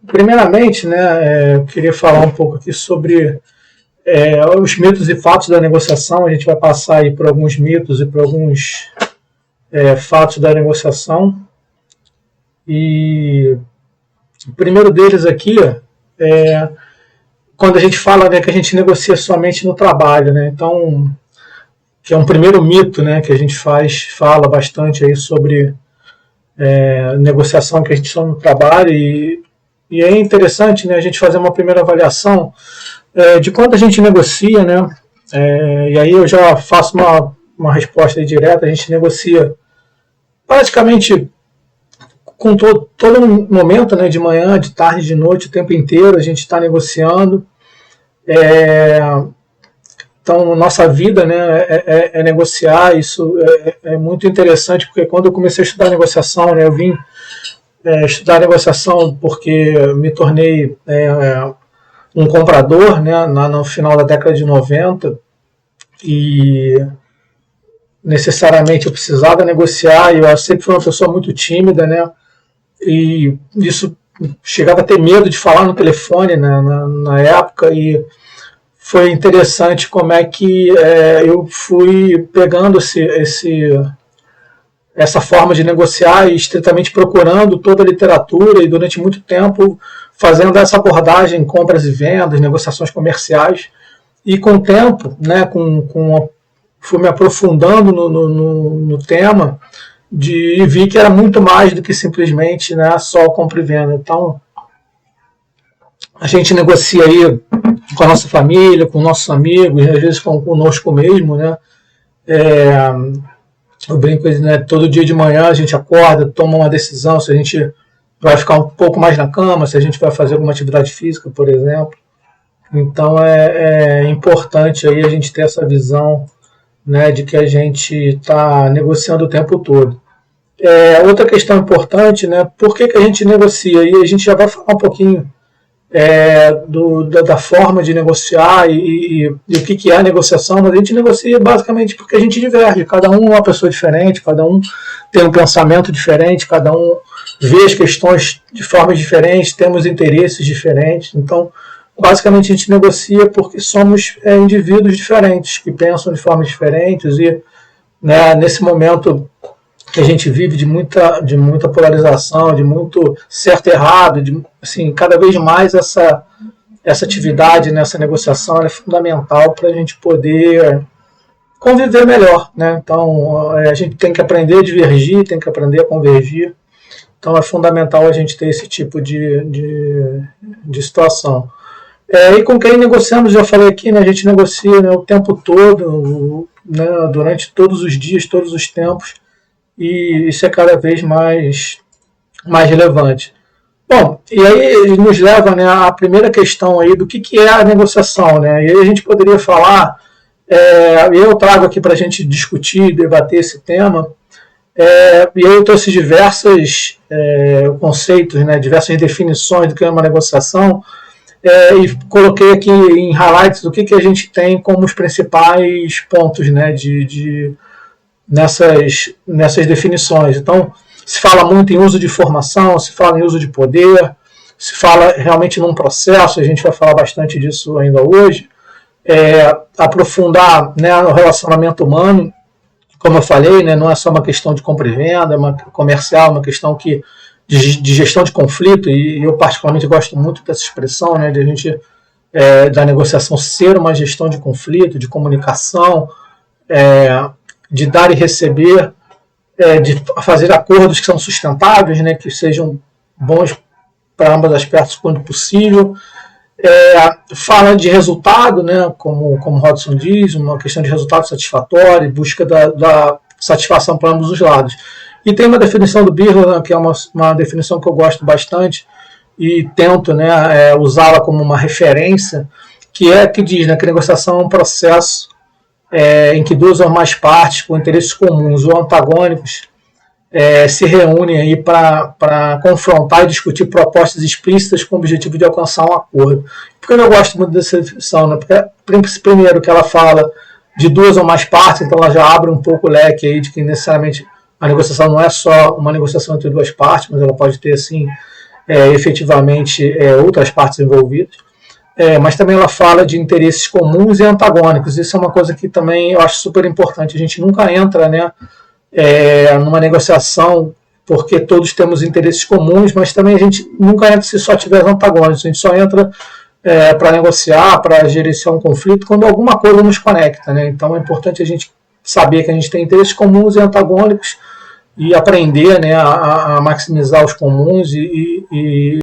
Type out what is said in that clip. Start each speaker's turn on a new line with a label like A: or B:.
A: Primeiramente, né, eu queria falar um pouco aqui sobre os mitos e fatos da negociação. A gente vai passar aí por alguns mitos e por alguns fatos da negociação. E o primeiro deles aqui é quando a gente fala, né, que a gente negocia somente no trabalho, né? Então, que é um primeiro mito, né, que a gente fala bastante aí sobre negociação, que a gente só no trabalho, e é interessante, né, a gente fazer uma primeira avaliação de quando a gente negocia, né? E aí eu já faço uma resposta aí direta. A gente negocia praticamente com todo momento, né, de manhã, de tarde, de noite, o tempo inteiro a gente está negociando. Então, nossa vida, né, é negociar. Isso é muito interessante, porque quando eu comecei a estudar negociação, né, eu vim estudar negociação porque me tornei um comprador, né, no final da década de 90, e necessariamente eu precisava negociar, e eu sempre fui uma pessoa muito tímida, né, e isso chegava a ter medo de falar no telefone, né, na época. E foi interessante como é que eu fui pegando essa forma de negociar e estritamente procurando toda a literatura, e durante muito tempo fazendo essa abordagem em compras e vendas, negociações comerciais. E com o tempo, né, fui me aprofundando no tema, e vi que era muito mais do que simplesmente, né, só compra e venda. Então, a gente negocia aí com a nossa família, com nossos amigos, às vezes conosco mesmo, né? Eu brinco, né, todo dia de manhã a gente acorda, toma uma decisão se a gente vai ficar um pouco mais na cama, se a gente vai fazer alguma atividade física, por exemplo. Então é importante aí a gente ter essa visão, né, de que a gente está negociando o tempo todo. Outra questão importante, né, por que a gente negocia? E a gente já vai falar um pouquinho da forma de negociar e o que é a negociação, mas a gente negocia basicamente porque a gente diverge. Cada um é uma pessoa diferente, cada um tem um pensamento diferente, cada um vê as questões de formas diferentes, temos interesses diferentes. Então, basicamente, a gente negocia porque somos indivíduos diferentes, que pensam de formas diferentes. E, né, nesse momento que a gente vive de muita polarização, de muito certo e errado, assim, cada vez mais essa atividade, nessa negociação, é fundamental para a gente poder conviver melhor, né? Então, a gente tem que aprender a divergir, tem que aprender a convergir. Então, é fundamental a gente ter esse tipo de situação. E com quem negociamos, já falei aqui, né, a gente negocia, né, o tempo todo, né, durante todos os dias, todos os tempos, e isso é cada vez mais relevante. Bom, e aí nos leva, né, à primeira questão aí do que é a negociação, né? E aí a gente poderia falar, eu trago aqui para a gente discutir, debater esse tema, e aí eu trouxe diversos conceitos, né, diversas definições do que é uma negociação, e coloquei aqui em highlights o que a gente tem como os principais pontos, né, nessas definições. Então, se fala muito em uso de informação, se fala em uso de poder, se fala realmente num processo. A gente vai falar bastante disso ainda hoje. Aprofundar, né, o relacionamento humano, como eu falei, né, não é só uma questão de compra e venda, é uma comercial, uma questão de gestão de conflito, e eu particularmente gosto muito dessa expressão, né, de a gente, da negociação ser uma gestão de conflito, de comunicação, de dar e receber, de fazer acordos que são sustentáveis, né, que sejam bons para ambas as partes quando possível. Fala de resultado, né, como Hodgson diz, uma questão de resultado satisfatório, busca da satisfação para ambos os lados. E tem uma definição do Birla, que é uma definição que eu gosto bastante e tento, né, usá-la como uma referência, que diz, né, que a negociação é um processo em que duas ou mais partes com interesses comuns ou antagônicos se reúnem para confrontar e discutir propostas explícitas com o objetivo de alcançar um acordo. Por que eu gosto muito dessa definição? Né? Porque, primeiro, que ela fala de duas ou mais partes, então ela já abre um pouco o leque aí de que necessariamente a negociação não é só uma negociação entre duas partes, mas ela pode ter, assim, efetivamente outras partes envolvidas. Mas também ela fala de interesses comuns e antagônicos. Isso é uma coisa que também eu acho super importante. A gente nunca entra, né, numa negociação porque todos temos interesses comuns, mas também a gente nunca entra se só tiver antagônicos. A gente só entra para negociar, para gerenciar um conflito, quando alguma coisa nos conecta, né? Então é importante a gente saber que a gente tem interesses comuns e antagônicos e aprender, né, a maximizar os comuns e